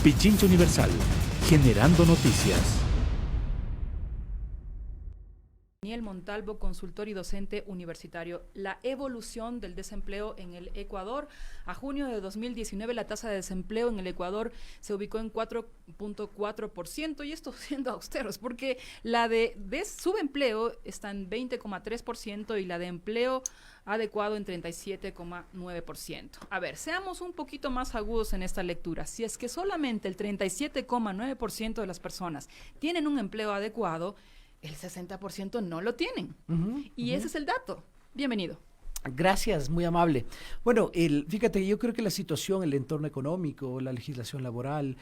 Pichincha Universal, generando noticias. Daniel Montalvo, consultor y docente universitario. La evolución del desempleo en el Ecuador. A junio de 2019 la tasa de desempleo en el Ecuador se ubicó en 4.4%, y esto siendo austeros, porque la de subempleo está en 20.3% y la de empleo adecuado en 37.9%. A ver, seamos un poquito más agudos en esta lectura. Si es que solamente el 37.9% de las personas tienen un empleo adecuado, el 60% no lo tienen. Y ese es el dato. Bienvenido. Gracias, muy amable. Bueno, fíjate, yo creo que la situación, el entorno económico, la legislación laboral,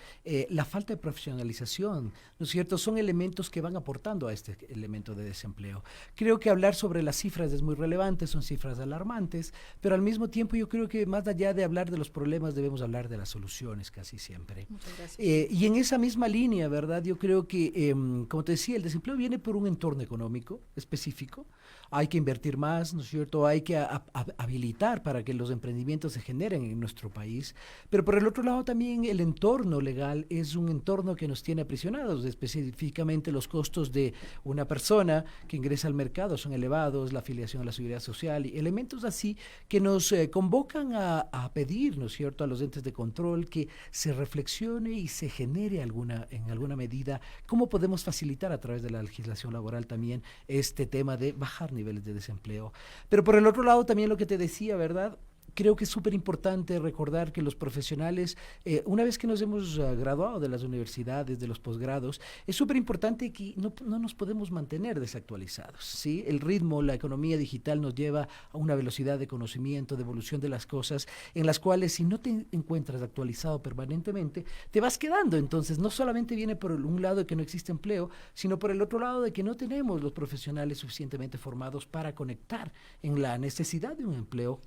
la falta de profesionalización, ¿no es cierto?, son elementos que van aportando a este elemento de desempleo. Creo que hablar sobre las cifras es muy relevante, son cifras alarmantes, pero al mismo tiempo yo creo que más allá de hablar de los problemas debemos hablar de las soluciones casi siempre. Muchas gracias. Y en esa misma línea, ¿verdad?, yo creo que, como te decía, el desempleo viene por un entorno económico específico. Hay que invertir más, ¿no es cierto?, hay que habilitar para que los emprendimientos se generen en nuestro país, pero por el otro lado también el entorno legal es un entorno que nos tiene aprisionados, específicamente los costos de una persona que ingresa al mercado son elevados, la afiliación a la seguridad social y elementos así que nos convocan a pedir, ¿no es cierto?, a los entes de control que se reflexione y se genere en alguna medida cómo podemos facilitar a través de la legislación laboral también este tema de bajar niveles de desempleo. Pero por el otro lado también lo que te decía, ¿verdad?, creo que es súper importante recordar que los profesionales, una vez que nos hemos graduado de las universidades, de los posgrados, es súper importante que no nos podemos mantener desactualizados, ¿sí? El ritmo, la economía digital nos lleva a una velocidad de conocimiento, de evolución de las cosas, en las cuales si no te encuentras actualizado permanentemente, te vas quedando. Entonces, no solamente viene por un lado de que no existe empleo, sino por el otro lado de que no tenemos los profesionales suficientemente formados para conectar en la necesidad de un empleo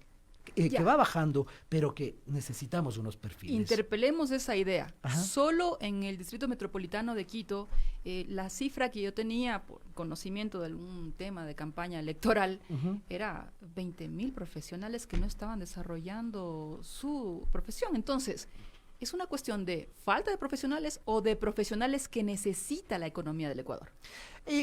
que va bajando, pero que necesitamos unos perfiles. Interpelemos esa idea. Ajá. Solo en el Distrito Metropolitano de Quito, la cifra que yo tenía por conocimiento de algún tema de campaña electoral era 20.000 profesionales que no estaban desarrollando su profesión. Entonces, ¿es una cuestión de falta de profesionales o de profesionales que necesita la economía del Ecuador?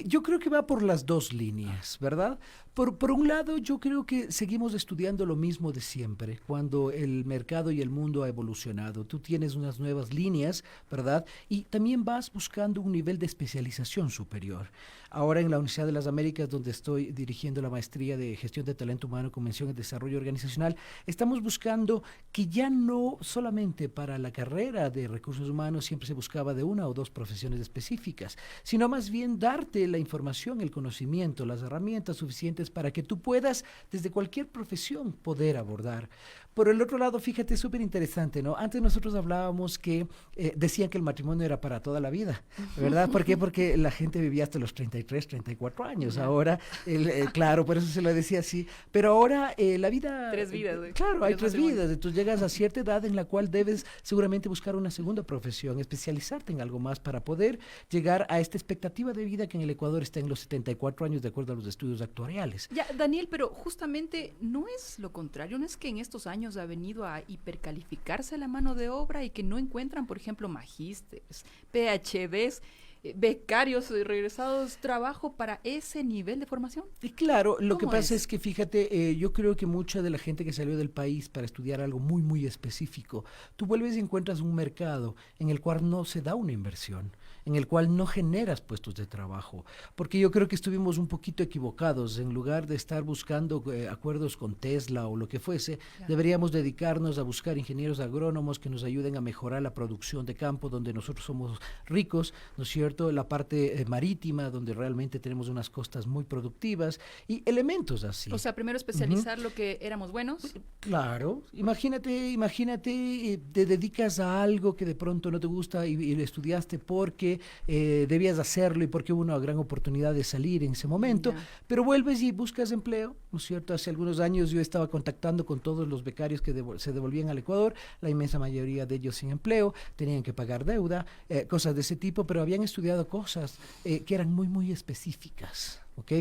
Yo creo que va por las dos líneas, ¿verdad? Por un lado, yo creo que seguimos estudiando lo mismo de siempre, cuando el mercado y el mundo ha evolucionado. Tú tienes unas nuevas líneas, ¿verdad? Y también vas buscando un nivel de especialización superior. Ahora en la Universidad de las Américas, donde estoy dirigiendo la maestría de Gestión de Talento Humano con mención en Desarrollo Organizacional, estamos buscando que ya no solamente para la carrera de Recursos Humanos siempre se buscaba de una o dos profesiones específicas, sino más bien darte la información, el conocimiento, las herramientas suficientes para que tú puedas, desde cualquier profesión, poder abordar. Por el otro lado, fíjate, es súper interesante, ¿no? Antes nosotros hablábamos que decían que el matrimonio era para toda la vida, ¿verdad? ¿Por qué? Porque la gente vivía hasta los 33, 34 años. Ahora, claro, por eso se lo decía así, pero ahora la vida... Tres vidas. Claro, hay tres vidas. Entonces llegas a cierta edad en la cual debes seguramente buscar una segunda profesión, especializarte en algo más para poder llegar a esta expectativa de vida que en el Ecuador está en los 74 años de acuerdo a los estudios actuariales. Ya, Daniel, pero justamente no es lo contrario, no es que en estos años ha venido a hipercalificarse la mano de obra y que no encuentran, por ejemplo, magísteres, PhDs, becarios regresados, trabajo para ese nivel de formación. Y claro, lo que pasa es que fíjate, yo creo que mucha de la gente que salió del país para estudiar algo muy, muy específico, tú vuelves y encuentras un mercado en el cual no se da una inversión, en el cual no generas puestos de trabajo, porque yo creo que estuvimos un poquito equivocados. En lugar de estar buscando acuerdos con Tesla o lo que fuese, deberíamos dedicarnos a buscar ingenieros agrónomos que nos ayuden a mejorar la producción de campo, donde nosotros somos ricos, ¿no es cierto?, la parte marítima, donde realmente tenemos unas costas muy productivas y elementos así. O sea, primero especializar lo que éramos buenos. Claro, imagínate, te dedicas a algo que de pronto no te gusta y lo estudiaste porque debías hacerlo y porque hubo una gran oportunidad de salir en ese momento, pero vuelves y buscas empleo, ¿no es cierto? Hace algunos años yo estaba contactando con todos los becarios que se devolvían al Ecuador, la inmensa mayoría de ellos sin empleo, tenían que pagar deuda, cosas de ese tipo, pero habían estudiado cosas que eran muy, muy específicas. ¿ok?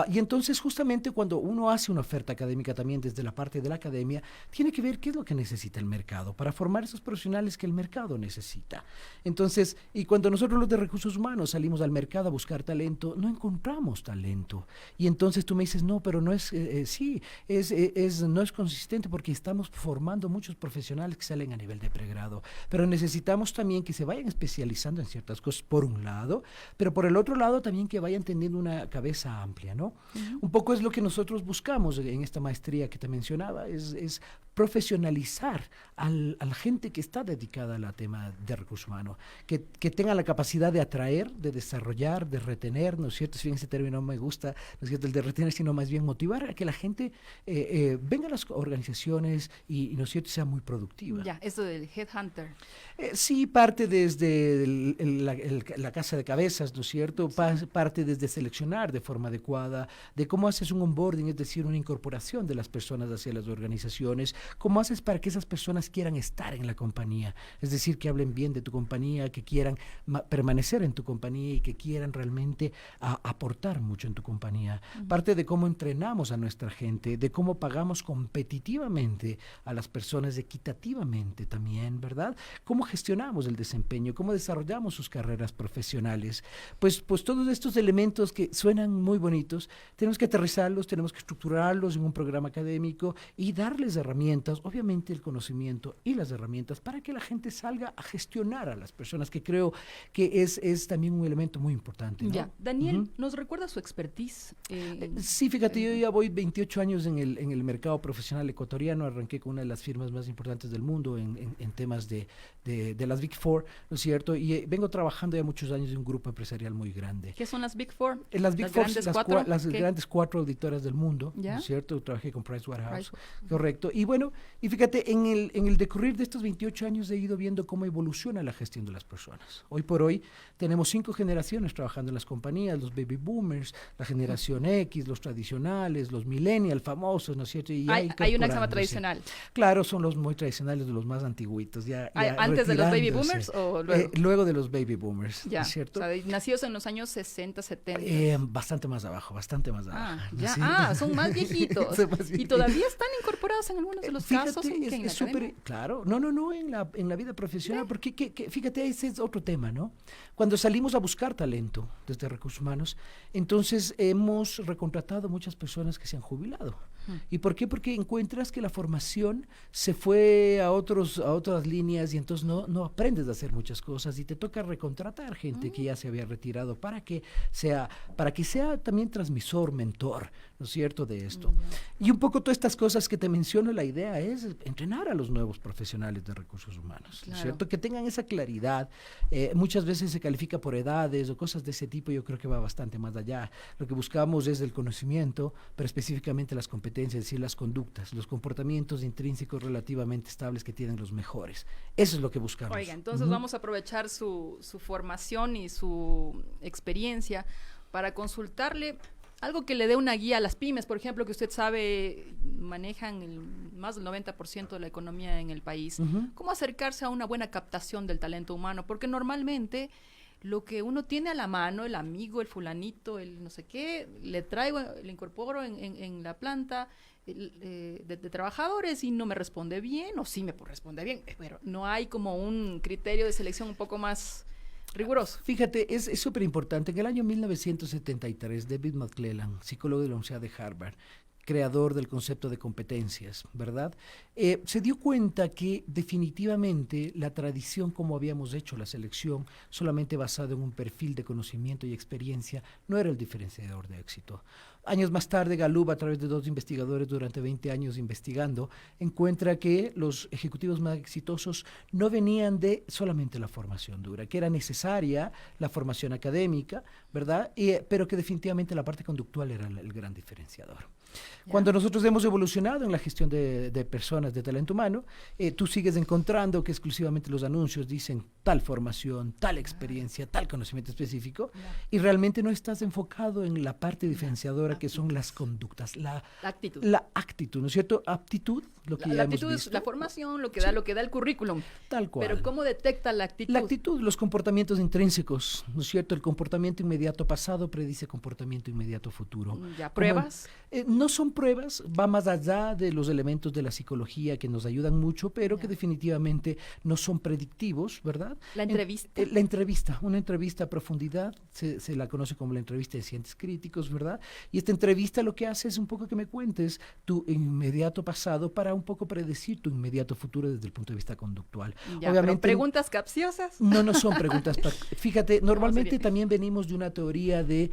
Y entonces justamente cuando uno hace una oferta académica también desde la parte de la academia, tiene que ver qué es lo que necesita el mercado para formar esos profesionales que el mercado necesita. Entonces, y cuando nosotros los de recursos humanos salimos al mercado a buscar talento, no encontramos talento. Y entonces tú me dices, no, pero no es, no es consistente porque estamos formando muchos profesionales que salen a nivel de pregrado, pero necesitamos también que se vayan especializando en ciertas cosas por un lado, pero por el otro lado también que vayan teniendo una cabeza amplia, ¿no? Un poco es lo que nosotros buscamos en esta maestría que te mencionaba, es profesionalizar a la gente que está dedicada al tema de recursos humanos, que tenga la capacidad de atraer, de desarrollar, de retener, ¿no es cierto? Si bien ese término no me gusta, no es cierto, el de retener, sino más bien motivar a que la gente venga a las organizaciones y ¿no es cierto?, sea muy productiva. Ya, eso del headhunter. Sí, parte desde la casa de cabezas, ¿no es cierto? Sí. Parte desde seleccionar de forma adecuada, de cómo haces un onboarding, es decir, una incorporación de las personas hacia las organizaciones, cómo haces para que esas personas quieran estar en la compañía, es decir, que hablen bien de tu compañía, que quieran permanecer en tu compañía y que quieran realmente aportar mucho en tu compañía. Parte de cómo entrenamos a nuestra gente, de cómo pagamos competitivamente a las personas, equitativamente también, ¿verdad? Cómo gestionamos el desempeño, cómo desarrollamos sus carreras profesionales. Pues todos estos elementos que suenan muy bonitos, tenemos que aterrizarlos, tenemos que estructurarlos en un programa académico y darles herramientas, obviamente el conocimiento y las herramientas para que la gente salga a gestionar a las personas, que creo que es también un elemento muy importante, ¿no? Ya. Daniel, ¿nos recuerda su expertise? Sí, fíjate, yo ya voy 28 años en el mercado profesional ecuatoriano, arranqué con una de las firmas más importantes del mundo en temas de las Big Four, ¿no es cierto? Y vengo trabajando ya muchos años en un grupo empresarial muy grande. ¿Qué son las Big Four? Las Big Four, las ¿Qué? grandes 4 auditoras del mundo, ¿Ya? ¿no es cierto? Trabajé con Pricewaterhouse, correcto. Y bueno, y fíjate, en el decurrir de estos 28 años he ido viendo cómo evoluciona la gestión de las personas. Hoy por hoy tenemos 5 generaciones trabajando en las compañías, los baby boomers, la generación X, los tradicionales, los millennials famosos, ¿no es cierto? Y hay una que se llama tradicional. Claro, son los muy tradicionales, de los más antiguitos. ¿Antes de los baby boomers o luego? Luego de los baby boomers, ya, ¿no es cierto? O sea, nacidos en los años 60, 70. Bastante más abajo, bastante más abajo. Ya. ¿Sí? Son más viejitos. Y todavía están incorporados en algunos de los casos. Es súper, claro, no, en la vida profesional, porque fíjate, ese es otro tema, ¿no? Cuando salimos a buscar talento desde recursos humanos, entonces hemos recontratado muchas personas que se han jubilado. ¿Y por qué? Porque encuentras que la formación se fue a otras líneas y entonces no aprendes a hacer muchas cosas y te toca recontratar gente que ya se había retirado para que sea también transmisor, mentor, ¿no es cierto?, de esto. Y un poco todas estas cosas que te menciono, la idea es entrenar a los nuevos profesionales de recursos humanos, ¿no es cierto?, que tengan esa claridad. Muchas veces se califica por edades o cosas de ese tipo, yo creo que va bastante más allá. Lo que buscamos es el conocimiento, pero específicamente las competencias, es decir, las conductas, los comportamientos intrínsecos relativamente estables que tienen los mejores. Eso es lo que buscamos. Oiga, entonces vamos a aprovechar su formación y su experiencia para consultarle algo que le dé una guía a las pymes, por ejemplo, que usted sabe manejan más del 90% de la economía en el país. ¿Cómo acercarse a una buena captación del talento humano? Porque normalmente lo que uno tiene a la mano, el amigo, el fulanito, el no sé qué, le incorporo en la planta de trabajadores y no me responde bien, o sí me responde bien, pero no hay como un criterio de selección un poco más riguroso. Fíjate, es súper importante. En el año 1973, David McClellan, psicólogo de la Universidad de Harvard, creador del concepto de competencias, ¿verdad? Se dio cuenta que definitivamente la tradición, como habíamos hecho la selección, solamente basado en un perfil de conocimiento y experiencia, no era el diferenciador de éxito. Años más tarde, Gallup, a través de 2 investigadores durante 20 años investigando, encuentra que los ejecutivos más exitosos no venían de solamente la formación dura, que era necesaria la formación académica, ¿verdad? Pero que definitivamente la parte conductual era el gran diferenciador. Cuando nosotros hemos evolucionado en la gestión de personas, de talento humano, tú sigues encontrando que exclusivamente los anuncios dicen tal formación, tal experiencia, tal conocimiento específico, y realmente no estás enfocado en la parte diferenciadora palabra que son las conductas, La actitud. la actitud, ¿no es cierto? Aptitud, lo que La ya hemos actitud visto. es la formación, lo que Sí. da el currículum. Tal cual. Pero ¿cómo detecta la actitud? La actitud, los comportamientos intrínsecos, ¿no es cierto? El comportamiento inmediato pasado predice comportamiento inmediato futuro. ¿Ya Como pruebas? no son pruebas, va más allá de los elementos de la psicología que nos ayudan mucho, pero que Ya. definitivamente no son predictivos, ¿verdad? La entrevista. La entrevista, una entrevista a profundidad, se la conoce como la entrevista de cientes críticos, ¿verdad? Y esta entrevista lo que hace es un poco que me cuentes tu inmediato pasado para un poco predecir tu inmediato futuro desde el punto de vista conductual. Ya, pero preguntas capciosas. No son preguntas. Fíjate, normalmente sería? también venimos de una teoría de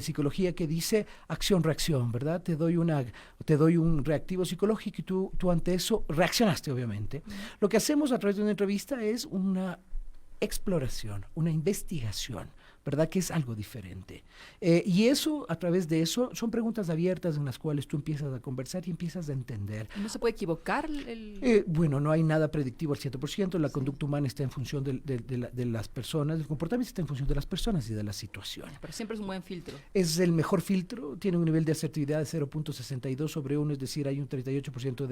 psicología que dice acción-reacción, ¿verdad? Te doy un reactivo psicológico y tú ante eso reaccionaste, obviamente. Lo que hacemos a través de una entrevista es una exploración, una investigación, ¿verdad? Que es algo diferente. Y eso, a través de eso, son preguntas abiertas en las cuales tú empiezas a conversar y empiezas a entender. ¿No se puede equivocar el...? Bueno, no hay nada predictivo al 100%, la conducta humana está en función de las personas, el comportamiento está en función de las personas y de la situación. Pero siempre es un buen filtro. Es el mejor filtro, tiene un nivel de asertividad de 0.62 sobre 1, es decir, hay un 38%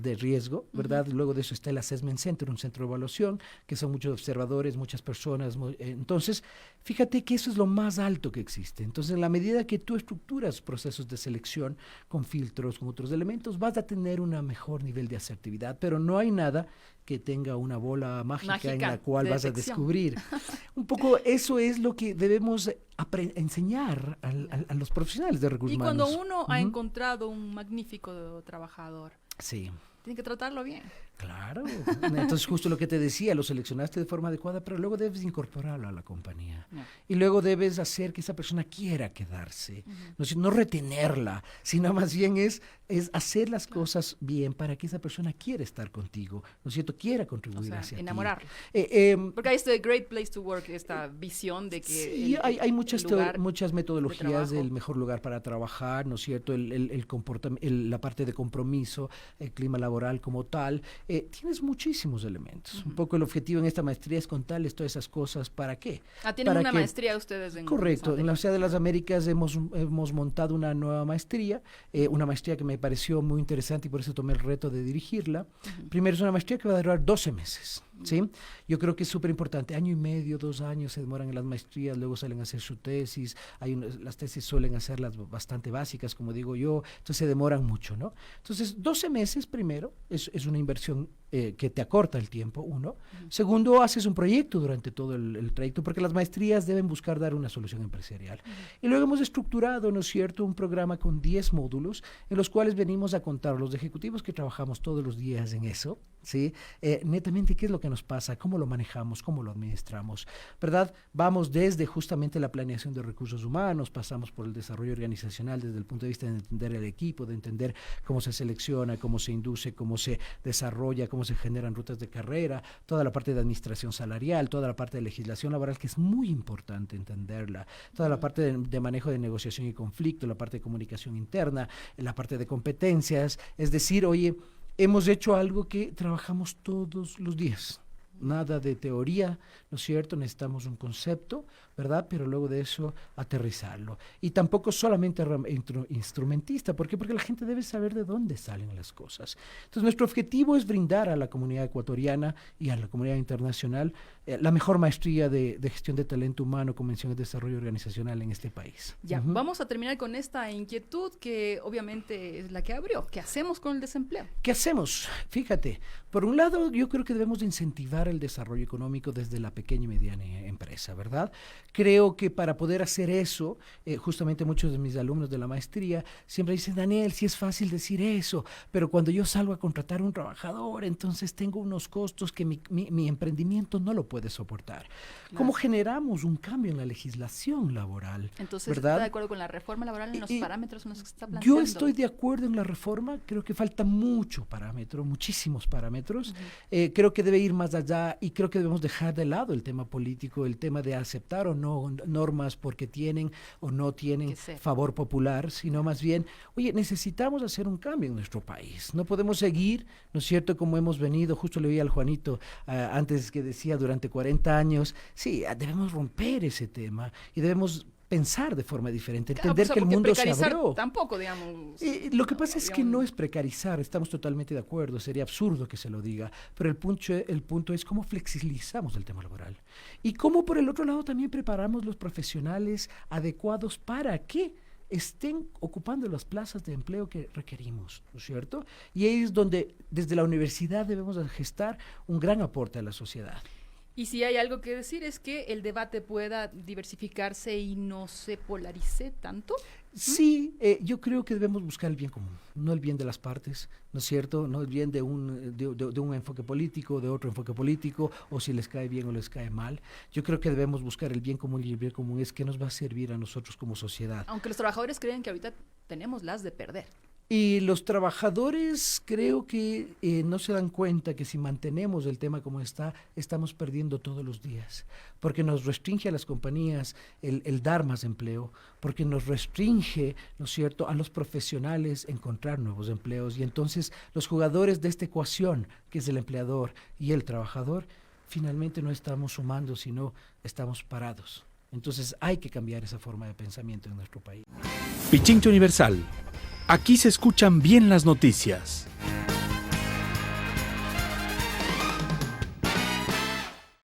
de riesgo, ¿verdad? Luego de eso está el Assessment Center, un centro de evaluación, que son muchos observadores, muchas personas. Entonces, fíjate que eso es lo más alto que existe. Entonces, en la medida que tú estructuras procesos de selección con filtros, con otros elementos, vas a tener un mejor nivel de asertividad, pero no hay nada que tenga una bola mágica en la cual de vas a detección. descubrir. Un poco eso es lo que debemos enseñar a los profesionales de recursos Y cuando humanos. uno ha encontrado un magnífico trabajador, Sí. tiene que tratarlo bien. Claro. Entonces, justo lo que te decía, lo seleccionaste de forma adecuada, pero luego debes incorporarlo a la compañía. Ya. Y luego debes hacer que esa persona quiera quedarse. No retenerla, sino más bien es hacer las cosas bien para que esa persona quiera estar contigo, ¿no es cierto? Quiera O contribuir sea, hacia ti. enamorarlo. Em, Porque hay este Great Place to Work, esta visión de que Sí, hay muchas, el lugar muchas de metodologías del trabajo. mejor lugar para trabajar, ¿no es cierto? La parte de compromiso, el clima laboral como tal. Tienes muchísimos elementos. Un poco el objetivo en esta maestría es contarles todas esas cosas. ¿Para qué? tienen Para una que- maestría ustedes en Correcto, en la Santa Universidad de las Américas hemos montado una nueva maestría, una maestría que me pareció muy interesante y por eso tomé el reto de dirigirla. Primero es una maestría que va a durar 12 meses, ¿sí? Yo creo que es súper importante, 1 año y medio, 2 años se demoran en las maestrías, luego salen a hacer su tesis, las tesis suelen hacerlas bastante básicas, como digo yo, entonces se demoran mucho, ¿no? Entonces, 12 meses primero es una inversión que te acorta el tiempo, uno. Segundo, haces un proyecto durante todo el trayecto, porque las maestrías deben buscar dar una solución empresarial. Y luego hemos estructurado, ¿no es cierto?, un programa con 10 módulos en los cuales venimos a contar los ejecutivos que trabajamos todos los días en eso, ¿sí? Netamente, ¿qué es lo que nos pasa? ¿Cómo lo manejamos? ¿Cómo lo administramos? ¿Verdad? Vamos desde justamente la planeación de recursos humanos, pasamos por el desarrollo organizacional desde el punto de vista de entender el equipo, de entender cómo se selecciona, cómo se induce, cómo se desarrolla, cómo se generan rutas de carrera, toda la parte de administración salarial, toda la parte de legislación laboral, que es muy importante entenderla, toda la parte de manejo de negociación y conflicto, la parte de comunicación interna, la parte de competencias, es decir, oye, hemos hecho algo que trabajamos todos los días. Nada de teoría, ¿no es cierto? Necesitamos un concepto, ¿verdad? Pero luego de eso aterrizarlo. Y tampoco solamente instrumentista. ¿Por qué? Porque la gente debe saber de dónde salen las cosas. Entonces, nuestro objetivo es brindar a la comunidad ecuatoriana y a la comunidad internacional la mejor maestría de gestión de talento humano con mención de desarrollo organizacional en este país. Ya, vamos a terminar con esta inquietud que obviamente es la que abrió. ¿Qué hacemos con el desempleo? ¿Qué hacemos? Fíjate, por un lado yo creo que debemos de incentivar el desarrollo económico desde la pequeña y mediana empresa, ¿verdad? Creo que para poder hacer eso, justamente muchos de mis alumnos de la maestría siempre dicen, Daniel, sí es fácil decir eso, pero cuando yo salgo a contratar a un trabajador, entonces tengo unos costos que mi emprendimiento no lo puede soportar. ¿Cómo generamos un cambio en la legislación laboral? Entonces, ¿verdad? ¿está de acuerdo con la reforma laboral en los parámetros en los que se está planteando? Yo estoy de acuerdo en la reforma, creo que falta mucho parámetro, muchísimos parámetros. Creo que debe ir más allá y creo que debemos dejar de lado el tema político, el tema de aceptar o no normas porque tienen o no tienen favor popular, sino más bien, oye, necesitamos hacer un cambio en nuestro país. No podemos seguir, ¿no es cierto?, como hemos venido, justo le oí al Juanito antes que decía durante 40 años, sí, debemos romper ese tema y debemos pensar de forma diferente, Claro, entender pues, que el porque mundo se precarizar abrió. tampoco, digamos. Lo que pasa es que había no es precarizar, estamos totalmente de acuerdo, sería absurdo que se lo diga, pero el punto es cómo flexibilizamos el tema laboral y cómo por el otro lado también preparamos los profesionales adecuados para que estén ocupando las plazas de empleo que requerimos, ¿no es cierto? Y ahí es donde desde la universidad debemos gestar un gran aporte a la sociedad. Y si hay algo que decir es que el debate pueda diversificarse y no se polarice tanto. Sí, yo creo que debemos buscar el bien común, no el bien de las partes, ¿no es cierto? No el bien de un enfoque político, de otro enfoque político, o si les cae bien o les cae mal. Yo creo que debemos buscar el bien común, y el bien común es que nos va a servir a nosotros como sociedad. Aunque los trabajadores creen que ahorita tenemos las de perder. Y los trabajadores creo que no se dan cuenta que si mantenemos el tema como está, estamos perdiendo todos los días, porque nos restringe a las compañías el dar más empleo, porque nos restringe, ¿no es cierto?, a los profesionales encontrar nuevos empleos, y entonces los jugadores de esta ecuación, que es el empleador y el trabajador, finalmente no estamos sumando, sino estamos parados. Entonces hay que cambiar esa forma de pensamiento en nuestro país. Pichincha Universal. Aquí se escuchan bien las noticias.